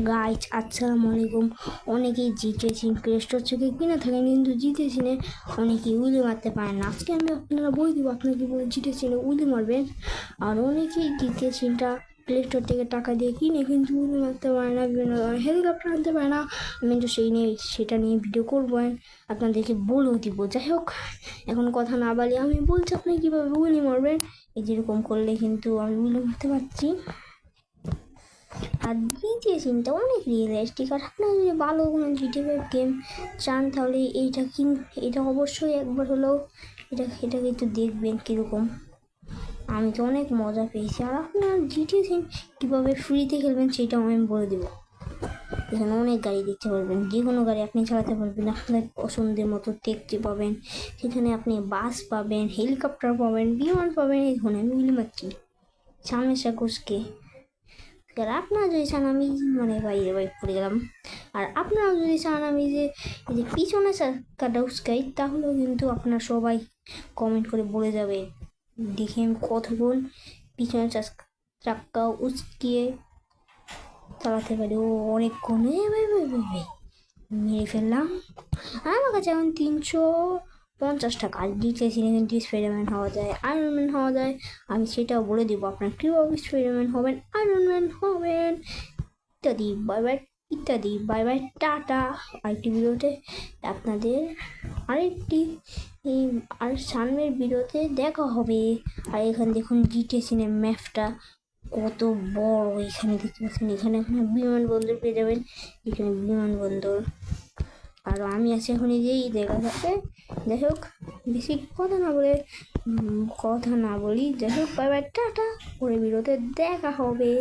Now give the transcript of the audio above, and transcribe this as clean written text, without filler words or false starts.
Guys আসসালামু আলাইকুম। অনেকেই জিতেছেন, প্লেস্টোর থেকে কিনে থাকেন কিন্তু জিতেছেন অনেকেই উইলি মারতে পারেন না। আজকে আমি আপনারা বই দিব আপনাকে বলে জিতেছেন উইলি মারবেন। আর অনেকেই জিতেছেনটা প্লেস্টোর থেকে টাকা দিয়ে কিনে কিন্তু উইলি মারতে পারে না, বিভিন্ন হেলিকপ্টার আনতে পারে না। আমি কিন্তু সেটা নিয়ে ভিডিও করবেন, আপনাদেরকে বলেও দিব। যাই হোক, এখন কথা না বলে আমি বলছি আপনি কীভাবে উইলি মারবেন। এই যেরকম করলে কিন্তু আমি উইলি মারতে পারছি। আর জিটিএ সিনটা অনেক রিয়েলিস্টিক। আর আপনারা যদি ভালো কোনো জিটিএ গেম চান তাহলে এটা অবশ্যই একবার হলেও এটা কিন্তু দেখবেন কীরকম। আমি তো অনেক মজা পেয়েছি। আর আপনার জিটিএ সিন কীভাবে ফ্রিতে খেলবেন সেটাও আমি বলে দেবো। এখানে অনেক গাড়ি দেখতে পারবেন, যে কোনো গাড়ি আপনি চালাতে পারবেন, আপনার পছন্দের মতো দেখতে পাবেন। সেখানে আপনি বাস পাবেন, হেলিকপ্টার পাবেন, বিমান পাবেন। এখানে আমি উইলি মারছি সামনে সাকুসকে। আর আপনারা যদি চান আমি বাইরে পড়ে গেলাম। আর আপনারাও যদি চান আমি যে এই যে পিছনে চাকাটা উস্কাই, তাহলেও কিন্তু আপনারা সবাই কমেন্ট করে বলে যাবে। দেখে আমি কতক্ষণ পিছনে চাক্কা উস্কিয়ে চালাতে পারি। ও অনেকক্ষণ মেরে ফেললাম। আর আমার কাছে এখন 350 টাকা। আর জিতেছিলে কিন্তু স্পাইডারম্যান হওয়া যায়, আয়রন ম্যান হওয়া যায়। আমি সেটাও বলে দেবো আপনার কীভাবে স্পাইডারম্যান হবেন, আয়রন ম্যান হবেন ইত্যাদি। Bye bye tata. আরেকটি ভিডিওতে আপনাদের আর সামনের ভিডিওতে দেখা হবে। আর এখানে দেখুন জিতেছিলে ম্যাপটা কত বড়। এখানে দেখতে পাচ্ছেন, এখানে আপনার বিমানবন্দর পেয়ে যাবেন। এখানে বিমানবন্দর। আর আমি আছি এখন এই যে দেখা যাচ্ছে। যাই হোক, বেশি কথা না বলি। যাই হোক, বাই বাই টাটা। পরে ভিডিওতে দেখা হবে।